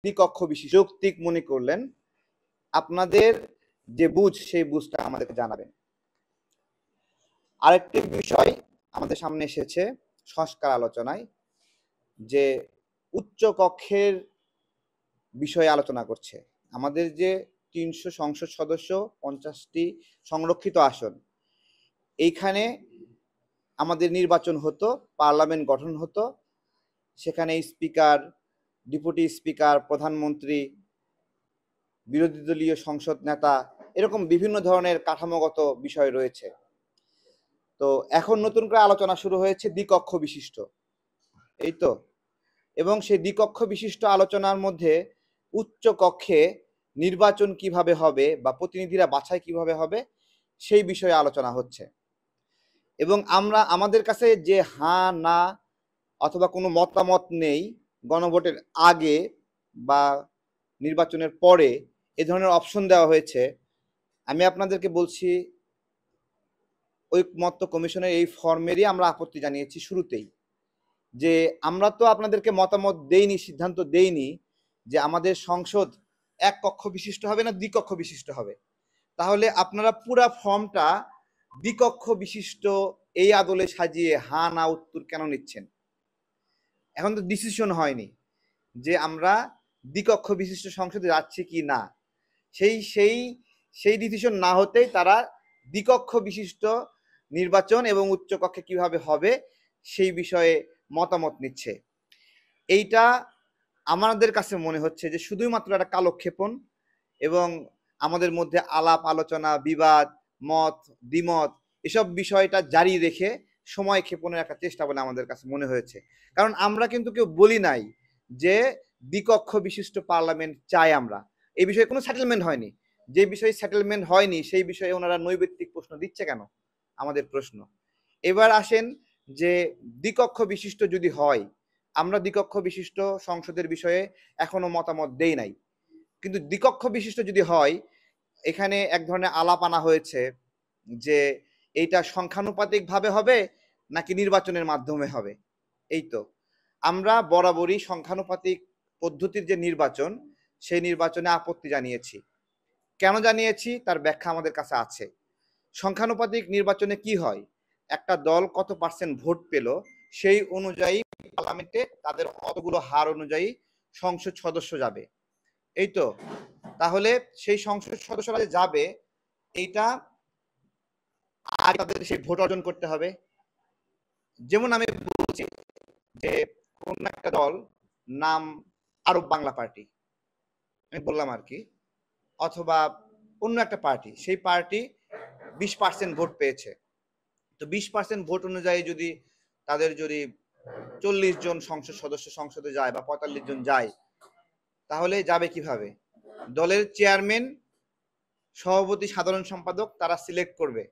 দ্বিকক্ষ বিশিষ্ট যৌক্তিক মনে করলেন, আপনাদের যে বুঝ সেই বুঝটা আমাদেরকে জানাবেন। আরেকটি বিষয় আমাদের সামনে এসেছে সংস্কার আলোচনায়, যে উচ্চ কক্ষের বিষয়ে আলোচনা করছে। আমাদের যে ৩০০ সংসদ সদস্য, ৫০টি সংরক্ষিত আসন, এইখানে আমাদের নির্বাচন হতো, পার্লামেন্ট গঠন হতো, সেখানে স্পিকার, ডেপুটি স্পিকার, প্রধানমন্ত্রী, বিরোধী দলীয় সংসদ নেতা, এরকম বিভিন্ন ধরনের কাঠামোগত বিষয় রয়েছে। তো এখন নতুন করে আলোচনা শুরু হয়েছে দ্বিকক্ষ বিশিষ্ট, এই তো। এবং সেই দ্বিকক্ষ বিশিষ্ট আলোচনার মধ্যে উচ্চ কক্ষে নির্বাচন কিভাবে হবে বা প্রতিনিধিরা বাছাই কিভাবে হবে সেই বিষয়ে আলোচনা হচ্ছে। এবং আমরা আমাদের কাছে যে হ্যাঁ না অথবা কোনো মতামত নেই গণভোটের আগে বা নির্বাচনের পরে এ ধরনের অপশন দেওয়া হয়েছে। আমি আপনাদেরকে বলছি, ঐকমত্য কমিশনের এই ফর্মেরই আমরা আপত্তি জানিয়েছি শুরুতেই, যে আমরা তো আপনাদেরকে মতামত দেইনি, সিদ্ধান্ত দেইনি যে আমাদের সংসদ এক কক্ষ বিশিষ্ট হবে না দ্বিকক্ষ বিশিষ্ট হবে। তাহলে আপনারা পুরা ফর্মটা দ্বিকক্ষ বিশিষ্ট এই আদলে সাজিয়ে হ্যাঁ না উত্তর কেন নিচ্ছেন? এখন তো ডিসিশন হয়নি যে আমরা দ্বিকক্ষ বিশিষ্ট সংসদে যাচ্ছি কি না। সেই সেই সেই ডিসিশন না হতেই তারা দ্বিকক্ষ বিশিষ্ট নির্বাচন এবং উচ্চকক্ষে কিভাবে হবে সেই বিষয়ে মতামত নিচ্ছে। এইটা আমাদের কাছে মনে হচ্ছে যে শুধুমাত্র একটা কালক্ষেপণ এবং আমাদের মধ্যে আলাপ আলোচনা, বিবাদ, মত দ্বিমত এসব বিষয়টা জারি রেখে সময় ক্ষেপণের একটা চেষ্টা বলে আমাদের কাছে মনে হয়েছে। কারণ আমরা কিন্তু কেউ বলি নাই যে দ্বিকক্ষ বিশিষ্ট পার্লামেন্ট চাই আমরা। এই বিষয়ে কোনো সেটেলমেন্ট হয়নি। যে বিষয়ে সেটেলমেন্ট হয়নি সেই বিষয়ে ওনারা নৈবেত্তিক প্রশ্ন দিচ্ছে কেন? আমাদের প্রশ্ন। এবার আসেন যে দ্বিকক্ষ বিশিষ্ট যদি হয়, আমরা দ্বিকক্ষ বিশিষ্ট সংসদের বিষয়ে এখনো মতামত দেই নাই, কিন্তু দ্বিকক্ষ বিশিষ্ট যদি হয়, এখানে এক ধরনের আলাপ আনা হয়েছে যে এইটা সংখ্যানুপাতিক ভাবে হবে নাকি নির্বাচনের মাধ্যমে হবে। এই তো আমরা বরাবরই সংখ্যানুপাতিক পদ্ধতির যে নির্বাচন সেই নির্বাচনে আপত্তি জানিয়েছি। কেন জানিয়েছি তার ব্যাখ্যা আমাদের কাছে আছে। সংখ্যানুপাতিক নির্বাচনে কি হয়, একটা দল কত পার্সেন্ট ভোট পেল সেই অনুযায়ী পার্লামেন্টে তাদের অতগুলো হার অনুযায়ী সংসদ সদস্য যাবে, এই তো। তাহলে সেই সংসদ সদস্যরা যাবে, এইটা আর তাদের সেই ভোট অর্জন করতে হবে। যেমন আমি বলছি যে কোন একটা দল, নাম আরব বাংলা পার্টি, আমি বললাম আর কি, অথবা অন্য একটা পার্টি, সেই পার্টি 20% ভোট পেয়েছে। তো 20% ভোট অনুযায়ী যদি তাদের যদি 40 জন সংসদ সদস্য সংসদে যায় বা 45 জন যায়, তাহলে যাবে কিভাবে? দলের চেয়ারম্যান, সভাপতি, সাধারণ সম্পাদক তারা সিলেক্ট করবে